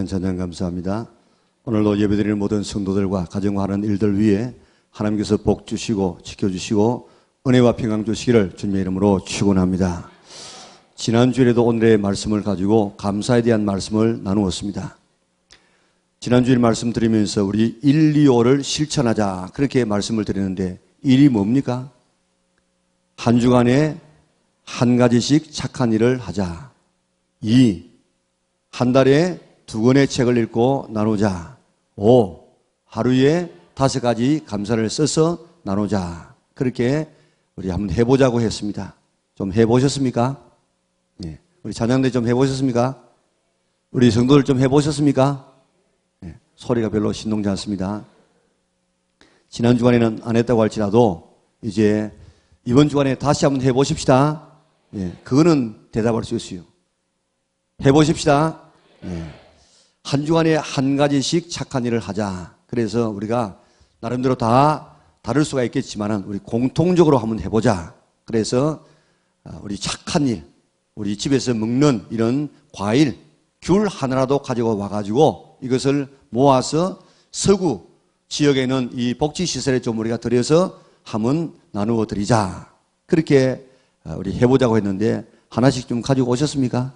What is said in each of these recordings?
찬양 감사합니다. 오늘도 예배드리는 모든 성도들과 가정하는 일들 위해 하나님께서 복 주시고 지켜주시고 은혜와 평강 주시기를 주님의 이름으로 축원합니다. 지난주에도 오늘의 말씀을 가지고 감사에 대한 말씀을 나누었습니다. 지난주에 말씀 드리면서 우리 1, 2, 5를 실천하자 그렇게 말씀을 드리는데 1이 뭡니까? 한 주간에 한 가지씩 착한 일을 하자. 2, 한 달에 2권의 책을 읽고 나누자. 5, 하루에 5가지 감사를 써서 나누자. 그렇게 우리 한번 해보자고 했습니다. 좀 해보셨습니까? 네. 우리 찬양대 좀 해보셨습니까? 우리 성도들 좀 해보셨습니까? 네. 소리가 별로 신동지 않습니다. 지난 주간에는 안 했다고 할지라도 이제 이번 주간에 다시 한번 해보십시다. 네. 그거는 대답할 수 있어요. 해보십시다. 네. 한 주간에 한 가지씩 착한 일을 하자. 그래서 우리가 나름대로 다 다를 수가 있겠지만 우리 공통적으로 한번 해보자. 그래서 우리 착한 일, 우리 집에서 먹는 이런 과일, 귤 하나라도 가지고 와가지고 이것을 모아서 서구 지역에 있는 이 복지시설에 좀 우리가 들여서 한번 나누어 드리자. 그렇게 우리 해보자고 했는데 하나씩 좀 가지고 오셨습니까?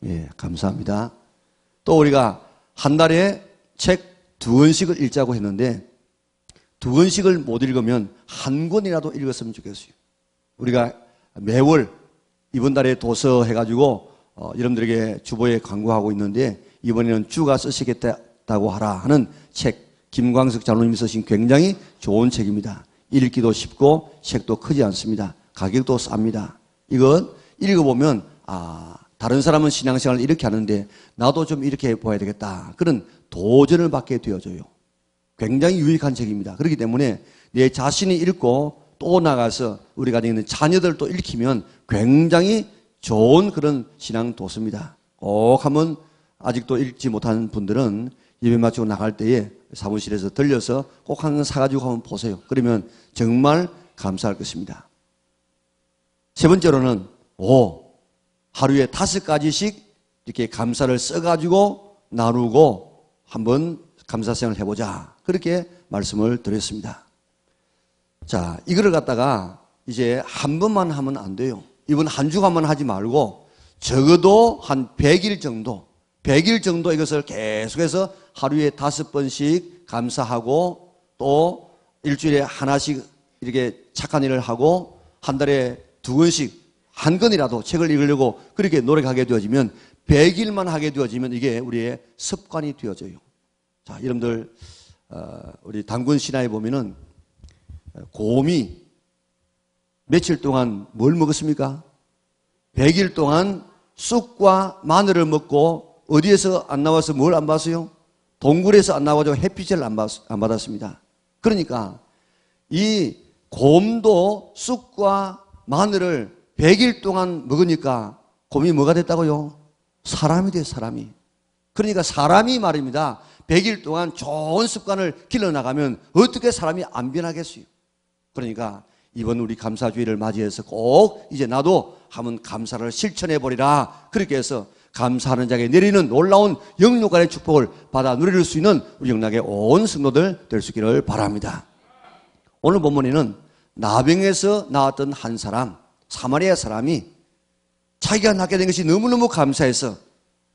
예, 감사합니다. 또 우리가 한 달에 책 2권씩을 읽자고 했는데 2권씩을 못 읽으면 한 권이라도 읽었으면 좋겠어요. 우리가 매월 이번 달에 도서 해가지고 여러분들에게 주보에 광고하고 있는데 이번에는 주가 쓰시겠다고 하라 하는 책, 김광석 장로님이 쓰신 굉장히 좋은 책입니다. 읽기도 쉽고 책도 크지 않습니다. 가격도 쌉니다. 이건 읽어보면 다른 사람은 신앙생활을 이렇게 하는데 나도 좀 이렇게 해봐야 되겠다. 그런 도전을 받게 되어져요. 굉장히 유익한 책입니다. 그렇기 때문에 내 자신이 읽고 또 나가서 우리 가정에 있는 자녀들도 읽히면 굉장히 좋은 그런 신앙 도서입니다. 꼭 한번 아직도 읽지 못한 분들은 예배 마치고 나갈 때에 사무실에서 들려서 꼭 한 권 사가지고 한번 보세요. 그러면 정말 감사할 것입니다. 세 번째로는 하루에 5가지씩 이렇게 감사를 써가지고 나누고 한번 감사생활을 해보자. 그렇게 말씀을 드렸습니다. 자, 이거를 갖다가 이제 한 번만 하면 안 돼요. 이번 한 주간만 하지 말고 적어도 한 100일 정도 이것을 계속해서 하루에 5번씩 감사하고 또 일주일에 하나씩 이렇게 착한 일을 하고 한 달에 2권씩 한 권이라도 책을 읽으려고 그렇게 노력하게 되어지면 100일만 하게 되어지면 이게 우리의 습관이 되어져요. 자, 여러분들 우리 단군 신화에 보면은 곰이 며칠 동안 뭘 먹었습니까? 100일 동안 쑥과 마늘을 먹고 어디에서 안 나와서 뭘 안 봤어요? 동굴에서 안 나와서 햇빛을 안 받았습니다. 그러니까 이 곰도 쑥과 마늘을 100일 동안 먹으니까 곰이 뭐가 됐다고요? 사람이 돼, 사람이. 그러니까 사람이 말입니다. 100일 동안 좋은 습관을 길러나가면 어떻게 사람이 안 변하겠어요? 그러니까 이번 우리 감사주의를 맞이해서 꼭 이제 나도 한번 감사를 실천해버리라. 그렇게 해서 감사하는 자에게 내리는 놀라운 영육간의 축복을 받아 누릴 수 있는 우리 영락의 온 성도들 될 수 있기를 바랍니다. 오늘 본문에는 나병에서 나왔던 한 사람, 사마리아 사람이 자기가 낳게 된 것이 너무너무 감사해서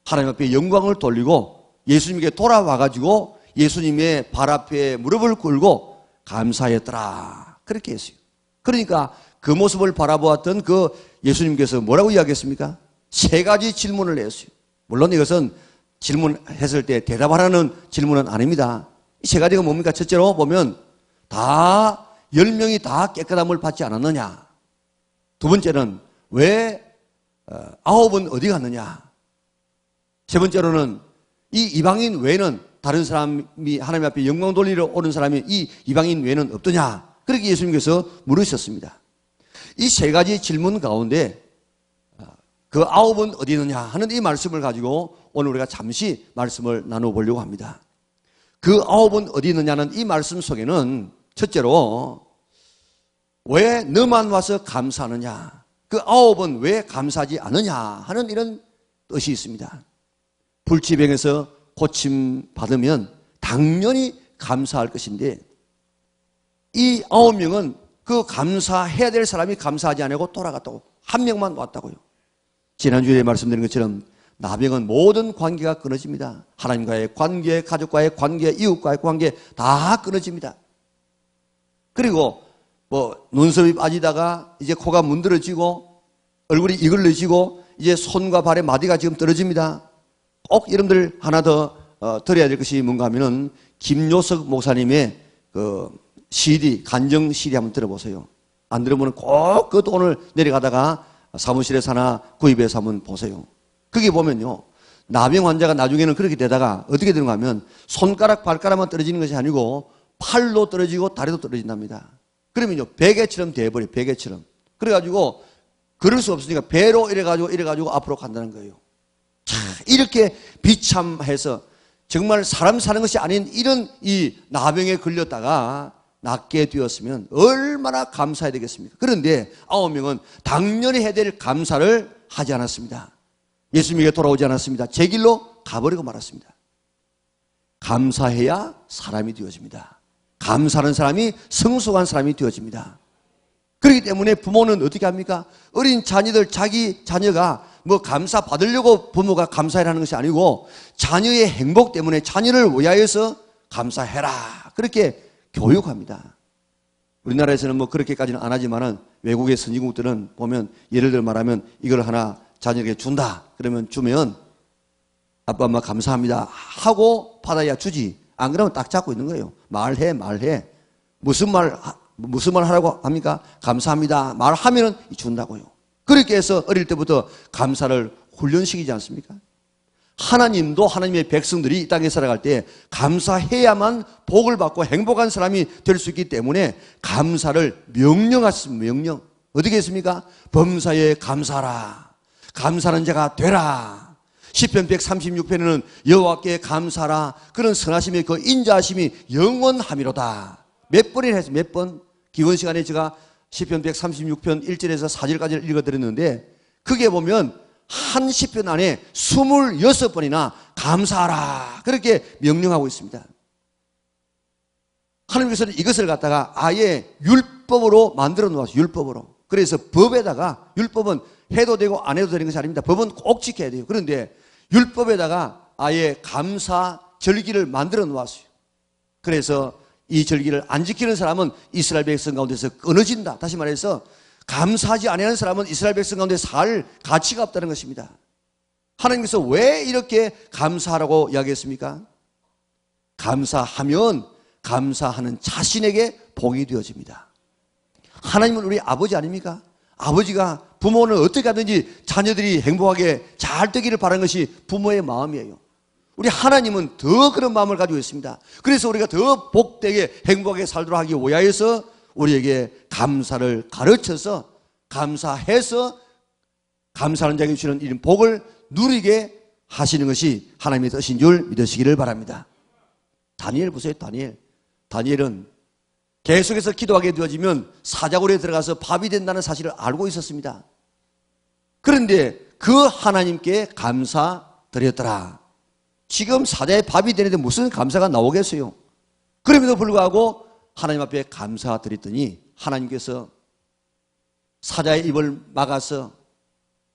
하나님 앞에 영광을 돌리고 예수님께 돌아와가지고 예수님의 발 앞에 무릎을 꿇고 감사했더라. 그렇게 했어요. 그러니까 그 모습을 바라보았던 그 예수님께서 뭐라고 이야기했습니까? 3가지 질문을 했어요. 물론 이것은 질문했을 때 대답하라는 질문은 아닙니다. 이 3가지가 뭡니까? 첫째로 보면 다 10명이 다 깨끗함을 받지 않았느냐? 두 번째는 왜 9은 어디 갔느냐? 세 번째로는 이 이방인 외에는 다른 사람이 하나님 앞에 영광 돌리러 오는 사람이 이 이방인 외에는 없더냐? 그렇게 예수님께서 물으셨습니다. 이 3가지 질문 가운데 그 9은 어디 있느냐 하는 이 말씀을 가지고 오늘 우리가 잠시 말씀을 나눠보려고 합니다. 그 9은 어디 있느냐는 이 말씀 속에는 첫째로 왜 너만 와서 감사하느냐? 그 9은 왜 감사하지 않느냐? 하는 이런 뜻이 있습니다. 불치병에서 고침 받으면 당연히 감사할 것인데 이 9명은 그 감사해야 될 사람이 감사하지 않고 돌아갔다고. 한 명만 왔다고요. 지난주에 말씀드린 것처럼 나병은 모든 관계가 끊어집니다. 하나님과의 관계, 가족과의 관계, 이웃과의 관계 다 끊어집니다. 그리고 눈썹이 빠지다가 이제 코가 문드러지고 얼굴이 이글러지고 이제 손과 발의 마디가 지금 떨어집니다. 꼭 여러분들 하나 더 드려야 될 것이 뭔가 하면은 김요석 목사님의 그 CD, 간정 CD 한번 들어보세요. 안 들어보면 꼭 그것도 오늘 내려가다가 사무실에서 하나 구입해서 한번 보세요. 거기 보면요. 나병 환자가 나중에는 그렇게 되다가 어떻게 되는가 하면 손가락, 발가락만 떨어지는 것이 아니고 팔도 떨어지고 다리도 떨어진답니다. 그러면요. 베개처럼 돼버려요. 베개처럼. 그래가지고 걸을 수 없으니까 배로 이래가지고 앞으로 간다는 거예요. 자, 이렇게 비참해서 정말 사람 사는 것이 아닌 이런 이 나병에 걸렸다가 낫게 되었으면 얼마나 감사해야 되겠습니까? 그런데 9명은 당연히 해야 될 감사를 하지 않았습니다. 예수님에게 돌아오지 않았습니다. 제 길로 가버리고 말았습니다. 감사해야 사람이 되어집니다. 감사하는 사람이 성숙한 사람이 되어집니다. 그렇기 때문에 부모는 어떻게 합니까? 어린 자녀들, 자기 자녀가 감사 받으려고 부모가 감사해라는 것이 아니고 자녀의 행복 때문에 자녀를 위하여서 감사해라. 그렇게 교육합니다. 우리나라에서는 그렇게까지는 안 하지만은 외국의 선진국들은 보면 예를 들어 말하면 이걸 하나 자녀에게 준다. 그러면 주면 아빠 엄마 감사합니다 하고 받아야 주지. 안 그러면 딱 잡고 있는 거예요. 말해. 무슨 말 하라고 합니까? 감사합니다. 말하면은 준다고요. 그렇게 해서 어릴 때부터 감사를 훈련시키지 않습니까? 하나님도 하나님의 백성들이 이 땅에 살아갈 때 감사해야만 복을 받고 행복한 사람이 될 수 있기 때문에 감사를 명령하셨습니다. 명령. 어떻게 했습니까? 범사에 감사하라. 감사하는 자가 되라. 시편 136편에는 여호와께 감사하라. 그런 선하심의 그 인자하심이 영원하미로다. 몇 번이나 했어요. 몇 번. 기원 시간에 제가 시편 136편 1절에서 4절까지 읽어드렸는데 그게 보면 한 시편 안에 26번이나 감사하라. 그렇게 명령하고 있습니다. 하나님께서는 이것을 갖다가 아예 율법으로 만들어 놓았어요. 율법으로. 그래서 법에다가 율법은 해도 되고 안 해도 되는 것이 아닙니다. 법은 꼭 지켜야 돼요. 그런데 율법에다가 아예 감사 절기를 만들어 놓았어요. 그래서 이 절기를 안 지키는 사람은 이스라엘 백성 가운데서 끊어진다. 다시 말해서 감사하지 아니하는 사람은 이스라엘 백성 가운데 살 가치가 없다는 것입니다. 하나님께서 왜 이렇게 감사하라고 이야기했습니까? 감사하면 감사하는 자신에게 복이 되어집니다. 하나님은 우리 아버지 아닙니까? 아버지가 부모는 어떻게 하든지 자녀들이 행복하게 잘 되기를 바라는 것이 부모의 마음이에요. 우리 하나님은 더 그런 마음을 가지고 있습니다. 그래서 우리가 더 복되게 행복하게 살도록 하기 위하여서 우리에게 감사를 가르쳐서 감사해서 감사하는 자에게 주시는 이런 복을 누리게 하시는 것이 하나님의 뜻인 줄 믿으시기를 바랍니다. 다니엘 보세요. 다니엘은 계속해서 기도하게 되어지면 사자굴에 들어가서 밥이 된다는 사실을 알고 있었습니다. 그런데 그 하나님께 감사드렸더라. 지금 사자의 밥이 되는데 무슨 감사가 나오겠어요? 그럼에도 불구하고 하나님 앞에 감사드렸더니 하나님께서 사자의 입을 막아서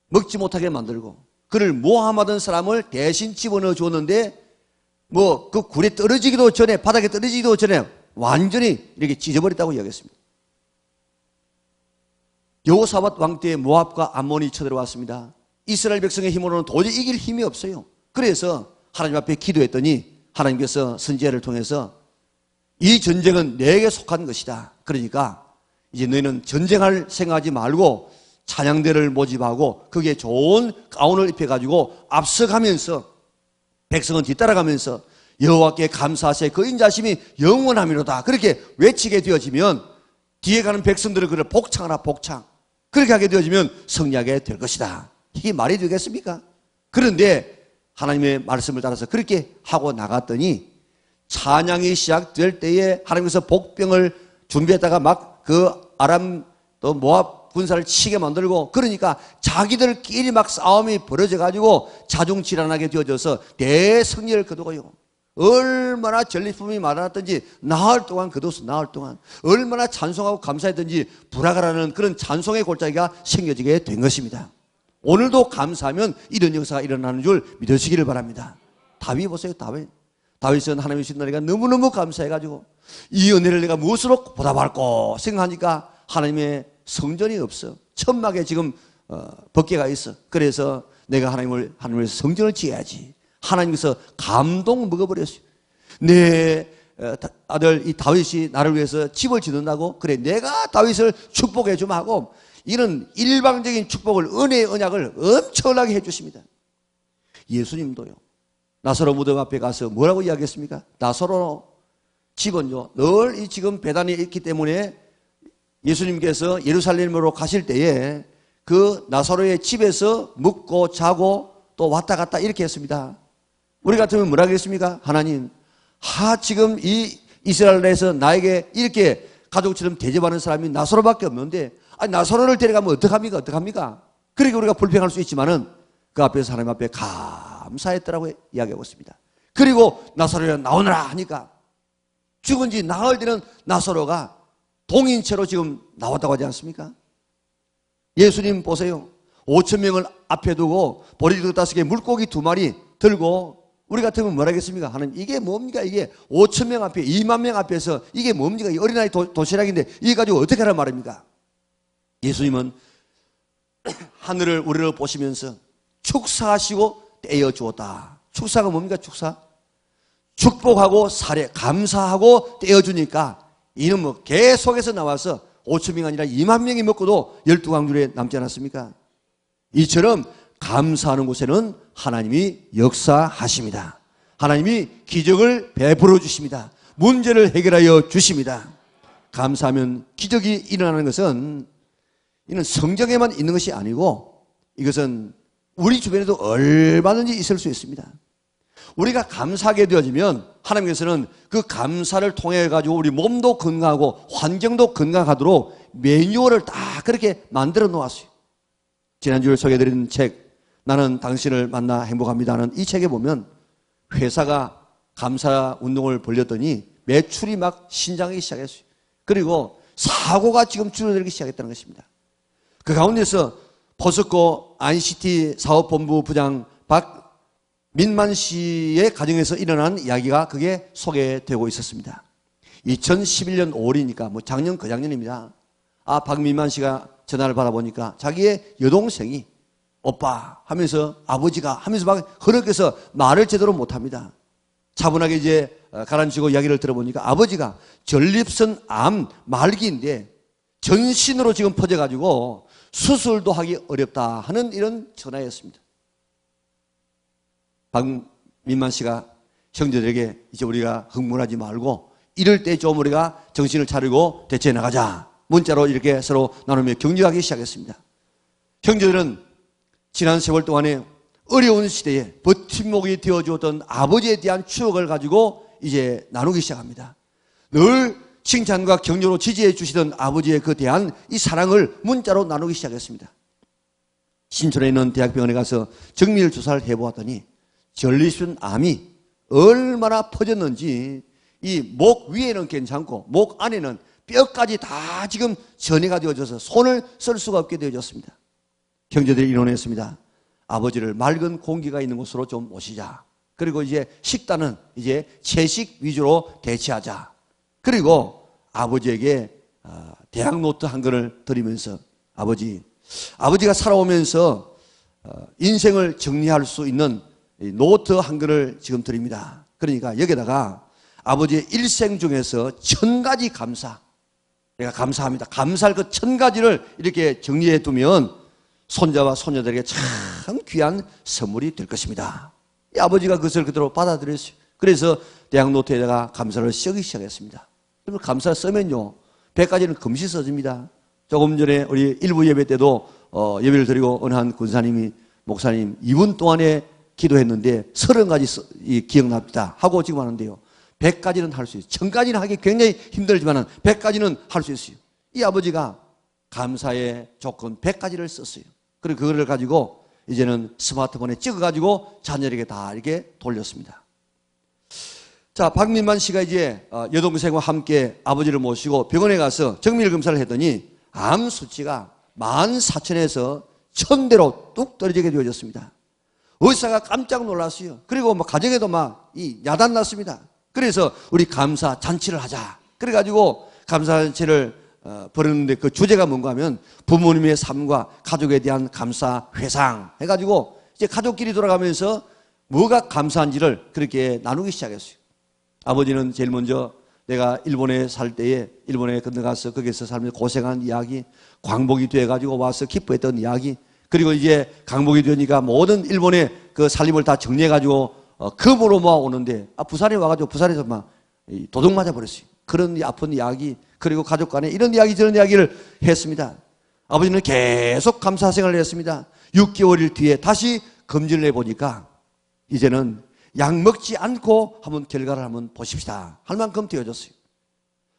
먹지 못하게 만들고 그를 모함하던 사람을 대신 집어넣어 줬는데 그 굴에 떨어지기도 전에 바닥에 떨어지기도 전에 완전히 이렇게 찢어버렸다고 이야기했습니다. 여호사밧 왕 때에 모압과 암몬이 쳐들어왔습니다. 이스라엘 백성의 힘으로는 도저히 이길 힘이 없어요. 그래서 하나님 앞에 기도했더니 하나님께서 선지자를 통해서 이 전쟁은 내게 속한 것이다. 그러니까 이제 너희는 전쟁할 생각하지 말고 찬양대를 모집하고 거기에 좋은 가운을 입혀가지고 앞서가면서 백성은 뒤따라가면서 여호와께 감사하세 그 인자심이 영원함이로다. 그렇게 외치게 되어지면 뒤에 가는 백성들은 그를 복창하라 복창. 그렇게 하게 되어지면 승리하게 될 것이다. 이게 말이 되겠습니까? 그런데 하나님의 말씀을 따라서 그렇게 하고 나갔더니 찬양이 시작될 때에 하나님께서 복병을 준비했다가 막 그 아람 또 모압 군사를 치게 만들고, 그러니까 자기들끼리 막 싸움이 벌어져가지고 자중질환하게 되어져서 대승리를 거두고요. 얼마나 전리품이 많았든지 나흘 동안 거뒀어. 나흘 동안 얼마나 찬송하고 감사했든지 불화가라는 그런 찬송의 골짜기가 생겨지게 된 것입니다. 오늘도 감사하면 이런 역사가 일어나는 줄 믿으시기를 바랍니다. 다윗 보세요. 다윗은 하나님의 주신 은혜가 너무너무 감사해가지고 이 은혜를 내가 무엇으로 보답할까 생각하니까 하나님의 성전이 없어. 천막에 지금 벗개가 있어. 그래서 내가 하나님을 성전을 지어야지. 하나님께서 감동 먹어버렸어요. 내 아들 이 다윗이 나를 위해서 집을 짓는다고? 그래, 내가 다윗을 축복해 좀 하고, 이런 일방적인 축복을, 은혜의 언약을 엄청나게 해주십니다. 예수님도요, 나사로 무덤 앞에 가서 뭐라고 이야기했습니까? 나사로 집은요, 늘 이 지금 배단이 있기 때문에 예수님께서 예루살렘으로 가실 때에 그 나사로의 집에서 묵고 자고 또 왔다 갔다 이렇게 했습니다. 우리 같으면 뭐라 하겠습니까? 하나님, 지금 이 이스라엘에서 나에게 이렇게 가족처럼 대접하는 사람이 나사로밖에 없는데, 나사로를 데려가면 어떡합니까? 그러니까 우리가 불평할 수 있지만은 그 앞에서 하나님 앞에 감사했더라고 이야기하고 있습니다. 그리고 나사로가 나오너라 하니까 죽은 지 나흘 되는 나사로가 동인체로 지금 나왔다고 하지 않습니까? 예수님 보세요. 5,000명을 앞에 두고 보리도 5개, 물고기 2마리 들고, 우리 같으면 뭐라 하겠습니까? 하나님, 이게 뭡니까? 이게 5,000명 앞에, 2만 명 앞에서 이게 뭡니까? 이 어린아이 도시락인데 이게 가지고 어떻게 하란 말입니까? 예수님은 하늘을 우리를 보시면서 축사하시고 떼어 주었다. 축사가 뭡니까? 축복하고 감사하고 떼어 주니까 이는 뭐 계속해서 나와서 5,000명 아니라 2만 명이 먹고도 12광줄에 남지 않았습니까? 이처럼 감사하는 곳에는 하나님이 역사하십니다. 하나님이 기적을 베풀어 주십니다. 문제를 해결하여 주십니다. 감사하면 기적이 일어나는 것은 이는 성경에만 있는 것이 아니고 이것은 우리 주변에도 얼마든지 있을 수 있습니다. 우리가 감사하게 되어지면 하나님께서는 그 감사를 통해 가지고 우리 몸도 건강하고 환경도 건강하도록 매뉴얼을 다 그렇게 만들어 놓았어요. 지난주에 소개해드린 책, 나는 당신을 만나 행복합니다는 이 책에 보면 회사가 감사 운동을 벌렸더니 매출이 막 신장하기 시작했어요. 그리고 사고가 지금 줄어들기 시작했다는 것입니다. 그 가운데서 포스코 ICT 사업본부 부장 박민만 씨의 가정에서 일어난 이야기가 그게 소개되고 있었습니다. 2011년 5월이니까 뭐 작년 그작년입니다. 박민만 씨가 전화를 받아보니까 자기의 여동생이 오빠 하면서 아버지가 하면서 막 흐느껴서 말을 제대로 못합니다. 차분하게 이제 가라앉히고 이야기를 들어보니까 아버지가 전립선 암 말기인데 전신으로 지금 퍼져가지고 수술도 하기 어렵다 하는 이런 전화였습니다. 박민만 씨가 형제들에게 이제 우리가 흥분하지 말고 이럴 때 좀 우리가 정신을 차리고 대처해 나가자. 문자로 이렇게 서로 나누며 격려하기 시작했습니다. 형제들은 지난 세월 동안에 어려운 시대에 버팀목이 되어주었던 아버지에 대한 추억을 가지고 이제 나누기 시작합니다. 늘 칭찬과 격려로 지지해 주시던 아버지에 그 대한 이 사랑을 문자로 나누기 시작했습니다. 신촌에 있는 대학병원에 가서 정밀 조사를 해보았더니 전립선 암이 얼마나 퍼졌는지 이 목 위에는 괜찮고 목 안에는 뼈까지 다 지금 전이가 되어져서 손을 쓸 수가 없게 되어졌습니다. 형제들이 의논했습니다. 아버지를 맑은 공기가 있는 곳으로 좀 모시자. 그리고 이제 식단은 이제 채식 위주로 대체하자. 그리고 아버지에게 대학 노트 한 권을 드리면서 아버지가 살아오면서 인생을 정리할 수 있는 노트 한 권을 지금 드립니다. 그러니까 여기다가 아버지의 일생 중에서 1000가지 감사, 내가 감사합니다. 감사할 그 1000가지를 이렇게 정리해 두면 손자와 손녀들에게 참 귀한 선물이 될 것입니다. 이 아버지가 그것을 그대로 받아들였어요. 그래서 대학 노트에다가 감사를 쓰기 시작했습니다. 그러면 감사 쓰면요 100가지는 금시 써집니다. 조금 전에 우리 일부 예배 때도 예배를 드리고 어느 한 군사님이 목사님 2분 동안에 기도했는데 30가지 기억납니다 하고 지금 하는데요 100가지는 할 수 있어요. 1000가지는 하기 굉장히 힘들지만 100가지는 할 수 있어요. 이 아버지가 감사의 조건 100가지를 썼어요. 그리고 그거를 가지고 이제는 스마트폰에 찍어가지고 자녀에게 다 이렇게 돌렸습니다. 자, 박민만 씨가 이제 여동생과 함께 아버지를 모시고 병원에 가서 정밀 검사를 했더니 암 수치가 14,000에서 1,000대로 뚝 떨어지게 되어졌습니다. 의사가 깜짝 놀랐어요. 그리고 가정에도 야단 났습니다. 그래서 우리 감사 잔치를 하자. 그래가지고 감사 잔치를 벌였는데 그 주제가 뭔가 하면 부모님의 삶과 가족에 대한 감사 회상 해가지고 이제 가족끼리 돌아가면서 뭐가 감사한지를 그렇게 나누기 시작했어요. 아버지는 제일 먼저 내가 일본에 살 때에 일본에 건너가서 거기서 살면서 고생한 이야기, 광복이 돼가지고 와서 기뻐했던 이야기, 그리고 이제 강복이 되니까 모든 일본의 그 살림을 다 정리해가지고 급으로 모아오는데 부산에 와가지고 부산에서 도둑 맞아버렸어요. 그런 아픈 이야기, 그리고 가족 간에 이런 이야기 저런 이야기를 했습니다. 아버지는 계속 감사 생활을 했습니다. 6개월 뒤에 다시 검진을 해보니까 이제는 약 먹지 않고 한번 결과를 한번 보십시다 할 만큼 되어졌어요.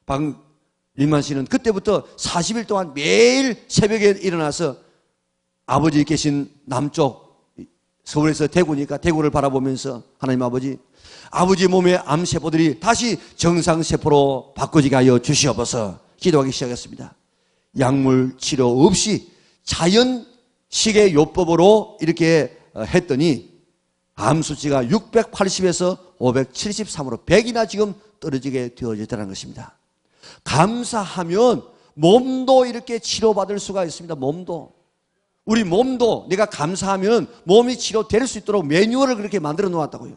박민만 씨는 그때부터 40일 동안 매일 새벽에 일어나서 아버지 계신 남쪽, 서울에서 대구니까 대구를 바라보면서 하나님 아버지 몸의 암세포들이 다시 정상세포로 바꿔지게 하여 주시옵소서 기도하기 시작했습니다. 약물 치료 없이 자연식의 요법으로 이렇게 했더니 암 수치가 680에서 573으로 100이나 지금 떨어지게 되어졌다는 것입니다. 감사하면 몸도 이렇게 치료받을 수가 있습니다. 우리 몸도 내가 감사하면 몸이 치료될 수 있도록 매뉴얼을 그렇게 만들어 놓았다고요.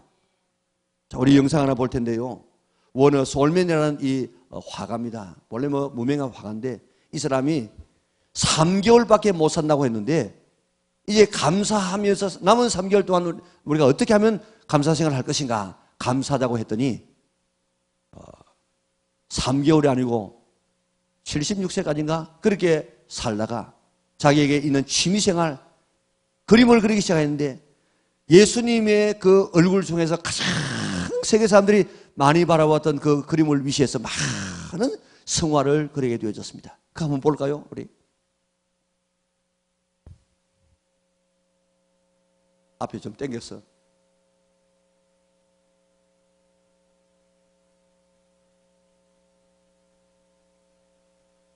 자, 우리 영상 하나 볼 텐데요. 워너 솔맨이라는 이 화가입니다. 원래 무명한 화가인데 이 사람이 3개월밖에 못 산다고 했는데 이제 감사하면서 남은 3개월 동안 우리가 어떻게 하면 감사 생활을 할 것인가 감사하자고 했더니 3개월이 아니고 76세까지인가 그렇게 살다가 자기에게 있는 취미생활 그림을 그리기 시작했는데 예수님의 그 얼굴 중에서 가장 세계 사람들이 많이 바라봤던 그 그림을 위시해서 많은 성화를 그리게 되어졌습니다. 그거 한번 볼까요? 우리 앞에 좀 당겼어.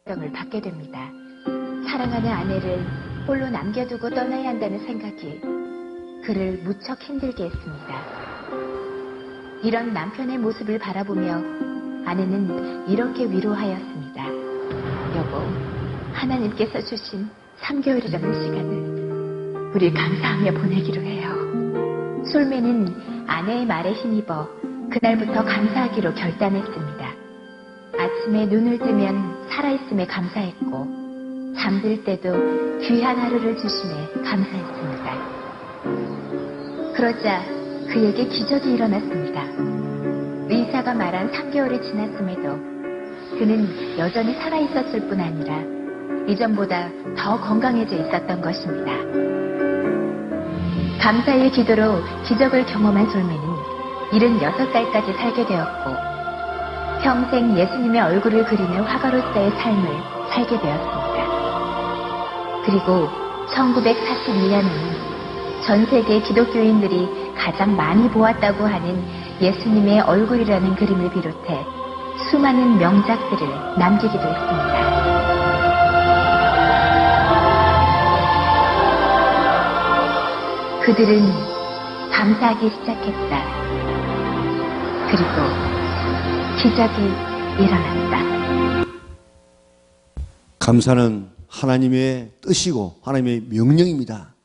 을 받게 됩니다. 사랑하는 아내를 홀로 남겨두고 떠나야 한다는 생각이 그를 무척 힘들게 했습니다. 이런 남편의 모습을 바라보며 아내는 이렇게 위로하였습니다. 여보, 하나님께서 주신 3개월이라는 시간을 우리 감사하며 보내기로 해요. 솔매는 아내의 말에 힘입어 그날부터 감사하기로 결단했습니다. 아침에 눈을 뜨면 살아있음에 감사했고 잠들 때도 귀한 하루를 주심에 감사했습니다. 그러자 그에게 기적이 일어났습니다. 의사가 말한 3개월이 지났음에도 그는 여전히 살아있었을 뿐 아니라 이전보다 더 건강해져 있었던 것입니다. 감사의 기도로 기적을 경험한 솔매는 76살까지 살게 되었고 평생 예수님의 얼굴을 그리는 화가로서의 삶을 살게 되었습니다. 그리고 1941년에는 전 세계 기독교인들이 가장 많이 보았다고 하는 예수님의 얼굴이라는 그림을 비롯해 수많은 명작들을 남기기도 했습니다. 그들은 감사하기 시작했다. 그리고 기적이 일어났다. 감사는 하나님의 뜻이고 하나님의 명령입니다.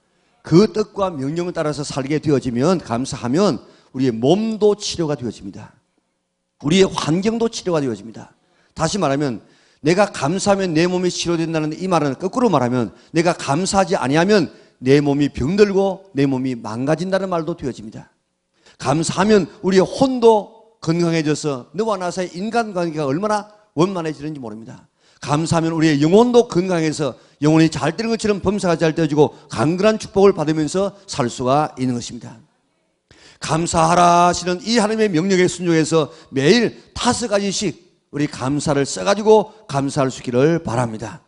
그 뜻과 명령을 따라서 살게 되어지면 감사하면 우리의 몸도 치료가 되어집니다. 우리의 환경도 치료가 되어집니다. 다시 말하면 내가 감사하면 내 몸이 치료된다는 이 말은 거꾸로 말하면 내가 감사하지 아니하면 내 몸이 병들고 내 몸이 망가진다는 말도 되어집니다. 감사하면 우리의 혼도 건강해져서 너와 나 사이의 인간관계가 얼마나 원만해지는지 모릅니다. 감사하면 우리의 영혼도 건강해서 영혼이 잘 되는 것처럼 범사가 잘 되어지고 강건한 축복을 받으면서 살 수가 있는 것입니다. 감사하라 하시는 이 하나님의 명령에 순종해서 매일 5가지씩 우리 감사를 써가지고 감사할 수 있기를 바랍니다.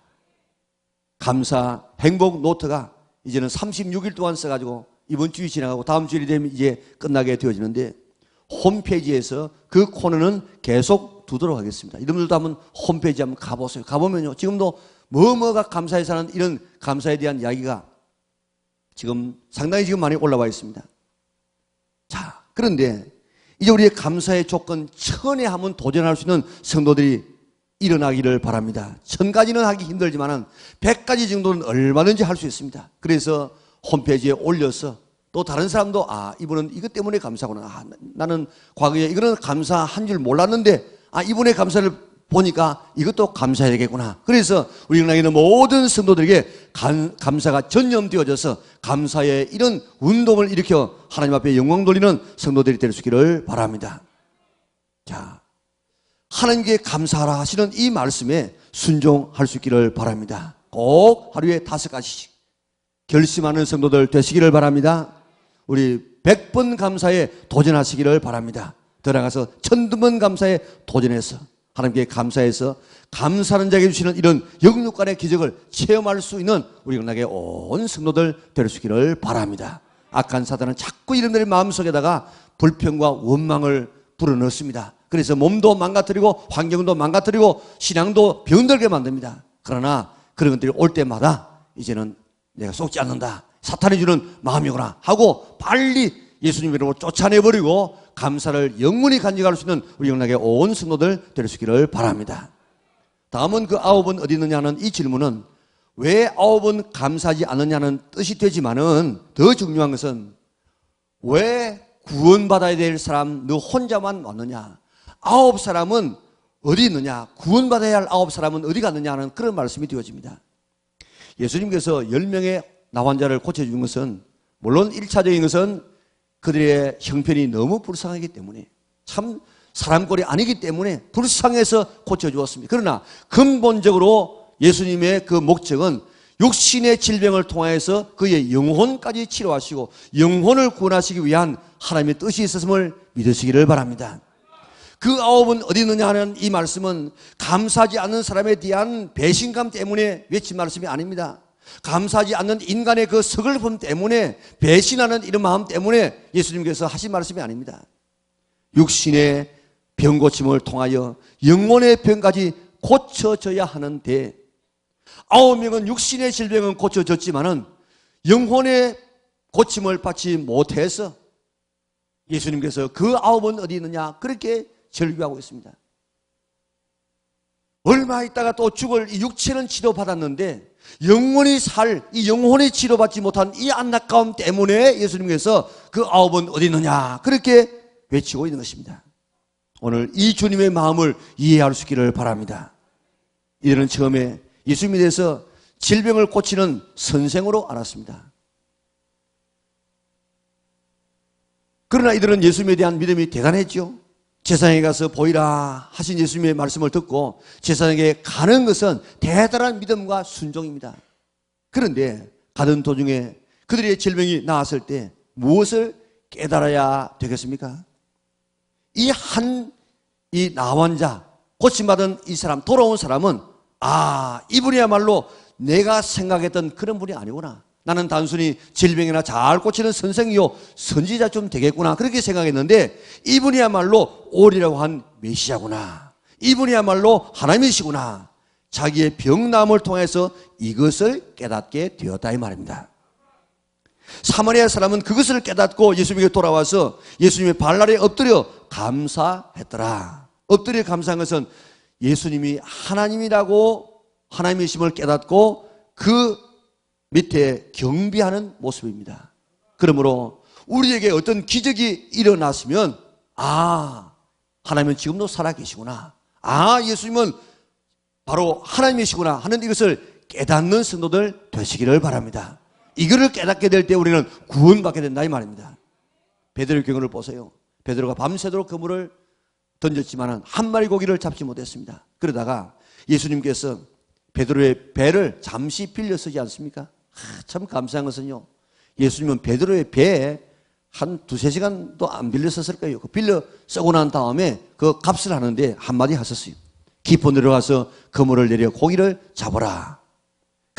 감사 행복 노트가 이제는 36일 동안 써가지고 이번 주이 지나가고 다음 주일이 되면 이제 끝나게 되어지는데 홈페이지에서 그 코너는 계속 두도록 하겠습니다. 여러분들도 한번 홈페이지 한번 가보세요. 가보면요. 지금도 뭐가 감사해서 하는 이런 감사에 대한 이야기가 지금 상당히 지금 많이 올라와 있습니다. 자, 그런데 이제 우리의 감사의 조건 1000에 한번 도전할 수 있는 성도들이 일어나기를 바랍니다. 1000가지는 하기 힘들지만 100가지 정도는 얼마든지 할 수 있습니다. 그래서 홈페이지에 올려서 또 다른 사람도 이분은 이것 때문에 감사구나. 나는 과거에 이거는 감사한 줄 몰랐는데 이분의 감사를 보니까 이것도 감사해야 되겠구나. 그래서 우리 영락에는 모든 성도들에게 감사가 전념되어져서 감사의 이런 운동을 일으켜 하나님 앞에 영광 돌리는 성도들이 될 수 있기를 바랍니다. 자, 하나님께 감사하라 하시는 이 말씀에 순종할 수 있기를 바랍니다. 꼭 하루에 5가지씩 결심하는 성도들 되시기를 바랍니다. 우리 100번 감사에 도전하시기를 바랍니다. 들어가서 1000번 감사에 도전해서 하나님께 감사해서 감사하는 자에게 주시는 이런 영육간의 기적을 체험할 수 있는 우리 영락의 온 성도들 될 수 있기를 바랍니다. 악한 사단은 자꾸 이런들의 마음속에다가 불평과 원망을 불어넣습니다. 그래서 몸도 망가뜨리고 환경도 망가뜨리고 신앙도 병들게 만듭니다. 그러나 그런 것들이 올 때마다 이제는 내가 속지 않는다, 사탄이 주는 마음이구나 하고 빨리 예수님 이름으로 쫓아내버리고 감사를 영원히 간직할 수 있는 우리 영락의 온 성도들 될 수 있기를 바랍니다. 다음은 그 9은 어디 있느냐는 이 질문은 왜 9은 감사하지 않느냐는 뜻이 되지만은 더 중요한 것은 왜 구원받아야 될 사람 너 혼자만 왔느냐, 9사람은 어디 있느냐, 구원받아야 할 9사람은 어디 갔느냐 하는 그런 말씀이 되어집니다. 예수님께서 10명의 나환자를 고쳐준 것은 물론 1차적인 것은 그들의 형편이 너무 불쌍하기 때문에 참 사람꼴이 아니기 때문에 불쌍해서 고쳐주었습니다. 그러나 근본적으로 예수님의 그 목적은 육신의 질병을 통해서 그의 영혼까지 치료하시고 영혼을 구원하시기 위한 하나님의 뜻이 있었음을 믿으시기를 바랍니다. 그 9은 어디 있느냐 하는 이 말씀은 감사하지 않는 사람에 대한 배신감 때문에 외친 말씀이 아닙니다. 감사하지 않는 인간의 그 서글픔 때문에 배신하는 이런 마음 때문에 예수님께서 하신 말씀이 아닙니다. 육신의 병 고침을 통하여 영혼의 병까지 고쳐져야 하는데 9명은 육신의 질병은 고쳐졌지만은 영혼의 고침을 받지 못해서 예수님께서 그 9은 어디 있느냐 그렇게 절규하고 있습니다. 얼마 있다가 또 죽을 이 육체는 치료받았는데 영원히 살 이 영혼이 치료받지 못한 이 안타까움 때문에 예수님께서 그 9은 어디 있느냐 그렇게 외치고 있는 것입니다. 오늘 이 주님의 마음을 이해할 수 있기를 바랍니다. 이들은 처음에 예수님에 대해서 질병을 고치는 선생으로 알았습니다. 그러나 이들은 예수님에 대한 믿음이 대단했죠. 제사장에 가서 보이라 하신 예수님의 말씀을 듣고 제사장에게 가는 것은 대단한 믿음과 순종입니다. 그런데 가던 도중에 그들의 질병이 나았을 때 무엇을 깨달아야 되겠습니까? 이 나환자, 고침받은 이 사람, 돌아온 사람은 이분이야말로 내가 생각했던 그런 분이 아니구나. 나는 단순히 질병이나 잘 고치는 선생이요 선지자 좀 되겠구나 그렇게 생각했는데 이분이야말로 오리라고 한 메시아구나. 이분이야말로 하나님이시구나. 자기의 병남을 통해서 이것을 깨닫게 되었다 이 말입니다. 사마리아 사람은 그것을 깨닫고 예수님에게 돌아와서 예수님의 발날에 엎드려 감사했더라. 엎드려 감사한 것은 예수님이 하나님이라고 하나님이심을 깨닫고 그 밑에 경배하는 모습입니다. 그러므로 우리에게 어떤 기적이 일어났으면 하나님은 지금도 살아계시구나. 예수님은 바로 하나님이시구나 하는 이것을 깨닫는 성도들 되시기를 바랍니다. 이거를 깨닫게 될 때 우리는 구원받게 된다 이 말입니다. 베드로의 경우를 보세요. 베드로가 밤새도록 그물을 던졌지만 한 마리 고기를 잡지 못했습니다. 그러다가 예수님께서 베드로의 배를 잠시 빌려 쓰지 않습니까? 참 감사한 것은요, 예수님은 베드로의 배에 한 2-3시간도 안 빌려 썼을 거예요. 빌려 쓰고 난 다음에 그 값을 하는데 한마디 하셨어요. 깊어 내려가서 그물을 내려 고기를 잡아라.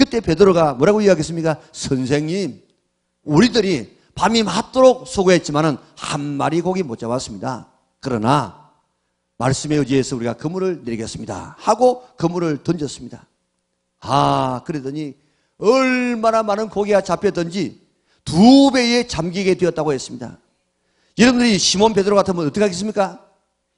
그때 베드로가 뭐라고 이야기했습니까? 선생님, 우리들이 밤이 맞도록 수고했지만은 한 마리 고기 못 잡았습니다. 그러나 말씀에 의지해서 우리가 그물을 내리겠습니다 하고 그물을 던졌습니다. 그러더니 얼마나 많은 고기가 잡혔던지 2배에 잠기게 되었다고 했습니다. 여러분들이 시몬 베드로 같으면 어떻게 하겠습니까?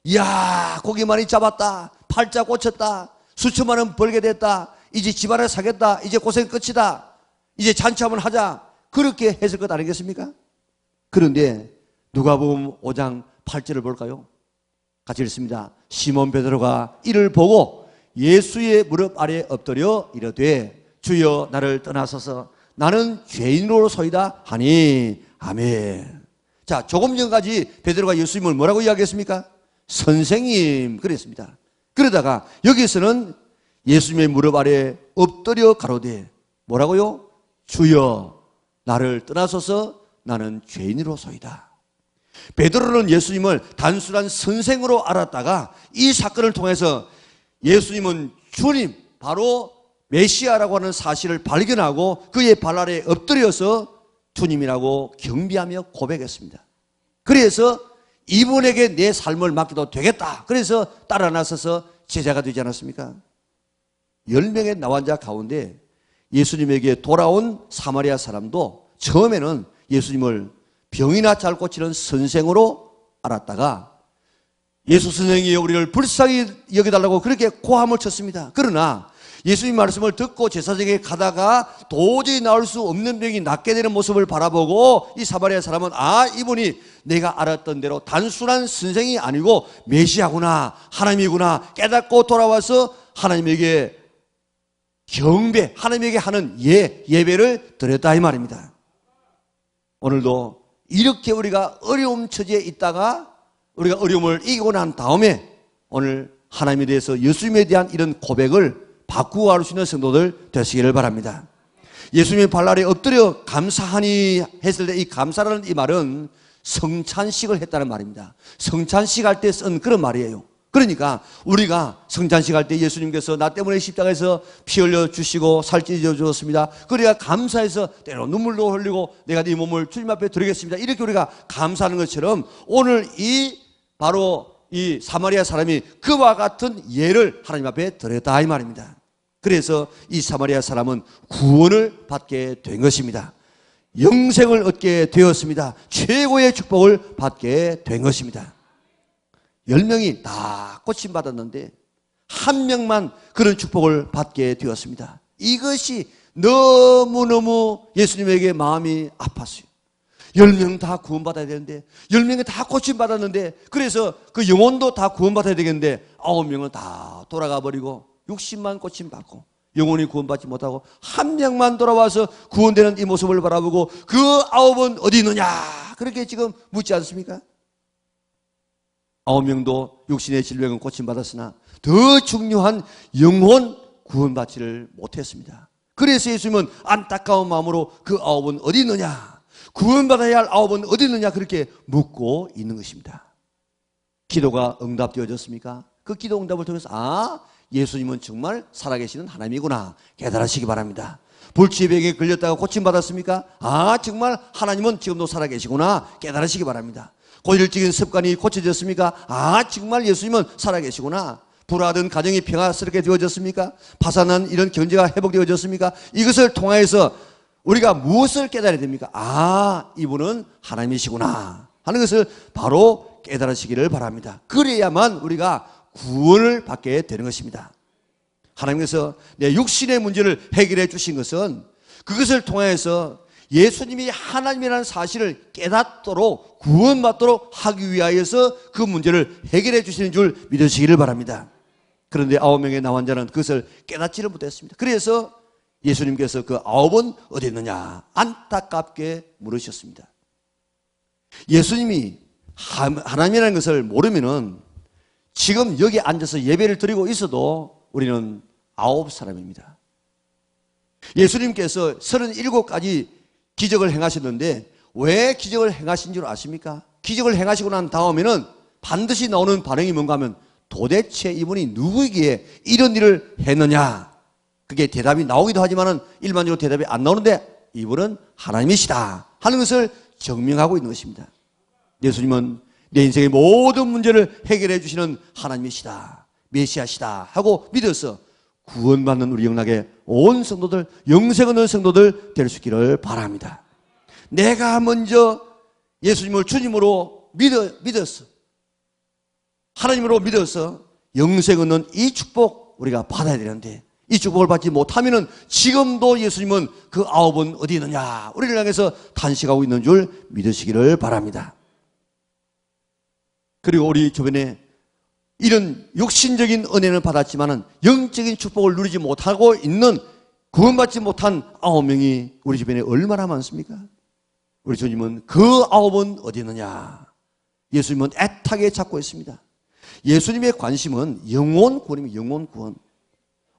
이야, 고기 많이 잡았다, 팔자 꽂혔다, 수천만 원 벌게 됐다, 이제 집안을 사겠다, 이제 고생 끝이다, 이제 잔치 한번 하자, 그렇게 했을 것 아니겠습니까? 그런데 누가복음 5장 8절을 볼까요? 같이 읽습니다. 시몬 베드로가 이를 보고 예수의 무릎 아래에 엎드려 이르되 주여 나를 떠나소서 나는 죄인으로소이다 하니 아멘. 자, 조금 전까지 베드로가 예수님을 뭐라고 이야기했습니까? 선생님 그랬습니다. 그러다가 여기서는 예수님의 무릎 아래에 엎드려 가로되 뭐라고요? 주여 나를 떠나소서 나는 죄인으로소이다. 베드로는 예수님을 단순한 선생으로 알았다가 이 사건을 통해서 예수님은 주님, 바로 메시아라고 하는 사실을 발견하고 그의 발 아래에 엎드려서 주님이라고 경배하며 고백했습니다. 그래서 이분에게 내 삶을 맡겨도 되겠다. 그래서 따라 나서서 제자가 되지 않았습니까? 10명의 나환자 가운데 예수님에게 돌아온 사마리아 사람도 처음에는 예수님을 병이나 잘 고치는 선생으로 알았다가 예수 선생이 우리를 불쌍히 여겨달라고 그렇게 고함을 쳤습니다. 그러나 예수님 말씀을 듣고 제사장에게 가다가 도저히 나을 수 없는 병이 낫게 되는 모습을 바라보고 이 사마리아 사람은 이분이 내가 알았던 대로 단순한 선생이 아니고 메시아구나, 하나님이구나 깨닫고 돌아와서 하나님에게 경배, 하나님에게 하는 예배를 드렸다 이 말입니다. 오늘도 이렇게 우리가 어려움 처지에 있다가 우리가 어려움을 이기고 난 다음에 오늘 하나님에 대해서 예수님에 대한 이런 고백을 바꾸고 갈 수 있는 성도들 되시기를 바랍니다. 예수님의 발 아래 엎드려 감사하니 했을 때 이 감사라는 이 말은 성찬식을 했다는 말입니다. 성찬식 할 때 쓴 그런 말이에요. 그러니까 우리가 성찬식 할 때 예수님께서 나 때문에 십자가에서 피 흘려 주시고 살 찢어 주었습니다. 그래야 감사해서 때로 눈물도 흘리고 내가 네 몸을 주님 앞에 드리겠습니다. 이렇게 우리가 감사하는 것처럼 오늘 바로 이 사마리아 사람이 그와 같은 예를 하나님 앞에 드렸다 이 말입니다. 그래서 이 사마리아 사람은 구원을 받게 된 것입니다. 영생을 얻게 되었습니다. 최고의 축복을 받게 된 것입니다. 10명이 다 고침받았는데 한 명만 그런 축복을 받게 되었습니다. 이것이 너무너무 예수님에게 마음이 아팠어요. 10명 다 구원받아야 되는데 10명이 다 고침받았는데 그래서 그 영혼도 다 구원받아야 되겠는데 9명은 다 돌아가 버리고 60만 고침받고 영혼이 구원받지 못하고 한 명만 돌아와서 구원되는 이 모습을 바라보고 그 9은 어디 있느냐 그렇게 지금 묻지 않습니까? 9명도 육신의 질병은 고침받았으나 더 중요한 영혼 구원받지를 못했습니다. 그래서 예수님은 안타까운 마음으로 그 9은 어디 있느냐 구원받아야 할 9은 어디 있느냐 그렇게 묻고 있는 것입니다. 기도가 응답되어졌습니까? 그 기도 응답을 통해서 예수님은 정말 살아계시는 하나님이구나 깨달으시기 바랍니다. 불치병에 걸렸다가 고침받았습니까? 정말 하나님은 지금도 살아계시구나 깨달으시기 바랍니다. 고질적인 습관이 고쳐졌습니까? 정말 예수님은 살아계시구나. 불화하던 가정이 평화스럽게 되어졌습니까? 파산한 이런 경제가 회복되어졌습니까? 이것을 통해서 우리가 무엇을 깨달아야 됩니까? 이분은 하나님이시구나 하는 것을 바로 깨달으시기를 바랍니다. 그래야만 우리가 구원을 받게 되는 것입니다. 하나님께서 내 육신의 문제를 해결해 주신 것은 그것을 통해서 예수님이 하나님이라는 사실을 깨닫도록 구원받도록 하기 위하여서 그 문제를 해결해 주시는 줄 믿으시기를 바랍니다. 그런데 9명의 나환자는 그것을 깨닫지를 못했습니다. 그래서 예수님께서 그 9은 어디 있느냐 안타깝게 물으셨습니다. 예수님이 하나님이라는 것을 모르면은 지금 여기 앉아서 예배를 드리고 있어도 우리는 9사람입니다. 예수님께서 37가지 기적을 행하셨는데 왜 기적을 행하신 줄 아십니까? 기적을 행하시고 난 다음에는 반드시 나오는 반응이 뭔가 하면 도대체 이분이 누구에게 이런 일을 했느냐 그게 대답이 나오기도 하지만은 일반적으로 대답이 안 나오는데 이분은 하나님이시다 하는 것을 증명하고 있는 것입니다. 예수님은 내 인생의 모든 문제를 해결해 주시는 하나님이시다, 메시아시다 하고 믿어서 구원받는 우리 영락의 온 성도들, 영생 얻는 성도들 될 수 있기를 바랍니다. 내가 먼저 예수님을 주님으로 믿었어. 하나님으로 믿어서 영생 얻는 이 축복 우리가 받아야 되는데 이 축복을 받지 못하면은 지금도 예수님은 그 9은 어디 있느냐 우리를 향해서 탄식하고 있는 줄 믿으시기를 바랍니다. 그리고 우리 주변에 이런 육신적인 은혜는 받았지만은 영적인 축복을 누리지 못하고 있는 구원받지 못한 9명이 우리 주변에 얼마나 많습니까? 우리 주님은 그 9은 어디 있느냐? 예수님은 애타게 찾고 있습니다. 예수님의 관심은 영혼 구원입니다. 영혼 구원.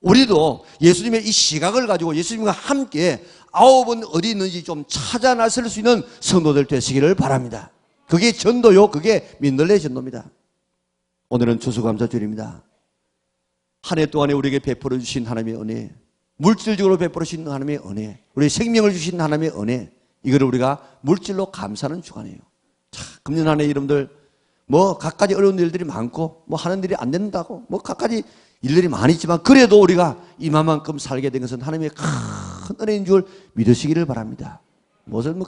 우리도 예수님의 이 시각을 가지고 예수님과 함께 9은 어디 있는지 좀 찾아 나설 수 있는 성도들 되시기를 바랍니다. 그게 전도요. 그게 민들레 전도입니다. 오늘은 추수감사주일입니다. 한 해 동안에 우리에게 베풀어 주신 하나님의 은혜, 물질적으로 베풀어 주신 하나님의 은혜, 우리 생명을 주신 하나님의 은혜, 이거를 우리가 물질로 감사하는 주간이에요. 자, 금년 한 해 여러분들 뭐 갖가지 어려운 일들이 많고 뭐 하는 일이 안 된다고 뭐 갖가지 일들이 많이 있지만 그래도 우리가 이만큼 살게 된 것은 하나님의 큰 은혜인 줄 믿으시기를 바랍니다. 무슨 뭐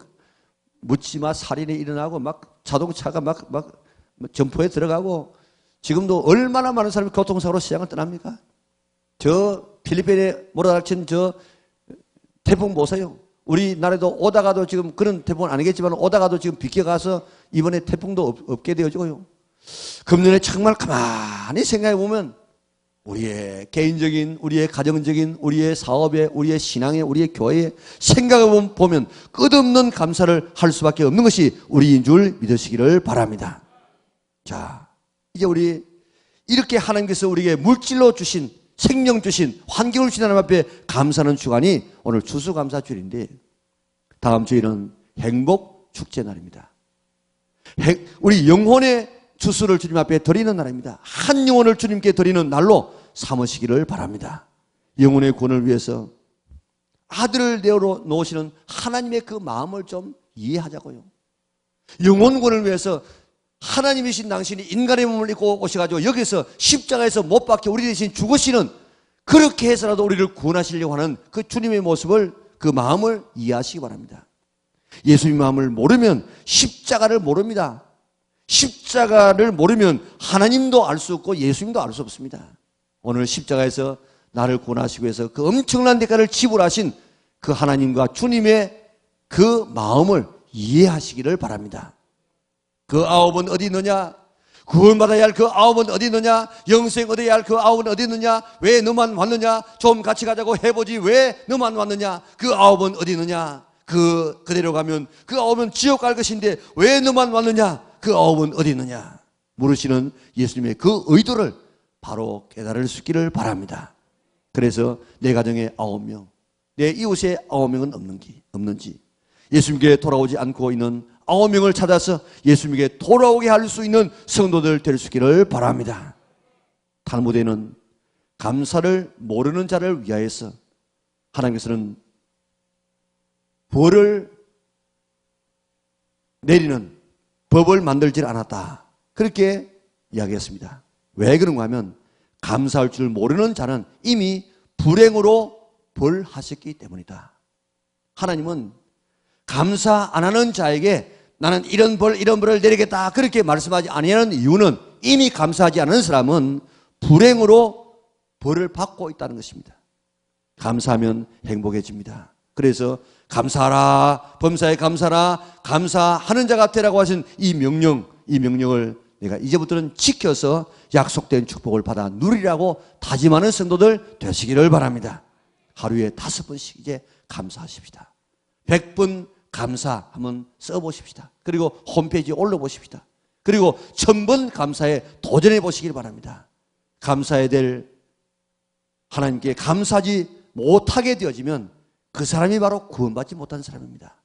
묻지마 살인이 일어나고 막 자동차가 막 점포에 들어가고 지금도 얼마나 많은 사람이 교통사고로 시장을 떠납니까? 저 필리핀에 몰아닥친 저 태풍 보세요. 우리나라에도 오다가도 지금 그런 태풍은 아니겠지만 오다가도 지금 비껴가서 이번에 태풍도 없게 되어지고요. 금년에 정말 가만히 생각해 보면 우리의 개인적인, 우리의 가정적인, 우리의 사업에, 우리의 신앙에, 우리의 교회에 생각해 보면 끝없는 감사를 할 수밖에 없는 것이 우리인 줄 믿으시기를 바랍니다. 자, 이제 우리 이렇게 하나님께서 우리에게 물질로 주신 생명 주신 환경을 주신 하나님 앞에 감사하는 주간이 오늘 추수감사주일인데 다음 주일은 행복 축제 날입니다. 우리 영혼의 추수를 주님 앞에 드리는 날입니다. 한 영혼을 주님께 드리는 날로 삼으시기를 바랍니다. 영혼의 구원을 위해서 아들을 내어 놓으시는 하나님의 그 마음을 좀 이해하자고요. 영혼 구원을 위해서 하나님이신 당신이 인간의 몸을 입고 오셔가지고 여기서 십자가에서 못 박혀 우리 대신 죽으시는 그렇게 해서라도 우리를 구원하시려고 하는 그 주님의 모습을 그 마음을 이해하시기 바랍니다. 예수님의 마음을 모르면 십자가를 모릅니다. 십자가를 모르면 하나님도 알 수 없고 예수님도 알 수 없습니다. 오늘 십자가에서 나를 구원하시기 위해서 그 엄청난 대가를 지불하신 그 하나님과 주님의 그 마음을 이해하시기를 바랍니다. 그 9은 어디 있느냐? 구원받아야 할 그 9은 어디 있느냐? 영생 얻어야 할 그 9은 어디 있느냐? 왜 너만 왔느냐? 좀 같이 가자고 해보지 왜 너만 왔느냐? 그 9은 어디 있느냐? 그대로 가면 그 9은 지옥 갈 것인데 왜 너만 왔느냐? 그 9은 어디 있느냐? 물으시는 예수님의 그 의도를 바로 깨달을 수 있기를 바랍니다. 그래서 내 가정에 9명, 내 이웃에 9명은 없는지 예수님께 돌아오지 않고 있는 9명을 찾아서 예수님께 돌아오게 할 수 있는 성도들 될 수 있기를 바랍니다. 탈무드에는 감사를 모르는 자를 위하여서 하나님께서는 벌을 내리는 법을 만들지 않았다. 그렇게 이야기했습니다. 왜 그런가 하면 감사할 줄 모르는 자는 이미 불행으로 벌하셨기 때문이다. 하나님은 감사 안 하는 자에게 나는 이런 벌을 내리겠다 그렇게 말씀하지 아니하는 이유는 이미 감사하지 않은 사람은 불행으로 벌을 받고 있다는 것입니다. 감사하면 행복해집니다. 그래서 감사하라, 범사에 감사하라, 감사하는 자가 되라고 하신 이 명령을 내가 이제부터는 지켜서 약속된 축복을 받아 누리라고 다짐하는 성도들 되시기를 바랍니다. 하루에 5번씩 이제 감사하십시다. 100번 감사 한번 써보십시다. 그리고 홈페이지에 올려보십시다. 그리고 1000번 감사에 도전해 보시길 바랍니다. 감사해야 될 하나님께 감사하지 못하게 되어지면 그 사람이 바로 구원받지 못한 사람입니다.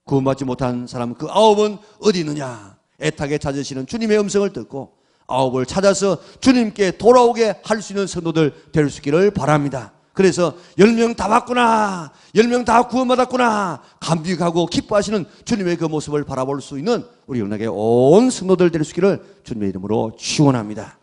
구원받지 못한 사람은 그 9은 어디 있느냐? 애타게 찾으시는 주님의 음성을 듣고 9을 찾아서 주님께 돌아오게 할 수 있는 성도들 될 수 있기를 바랍니다. 그래서 10명 다 왔구나, 10명 다 구원받았구나 감격하고 기뻐하시는 주님의 그 모습을 바라볼 수 있는 우리 영락의 온 성도들 될 수 있기를 주님의 이름으로 축원합니다.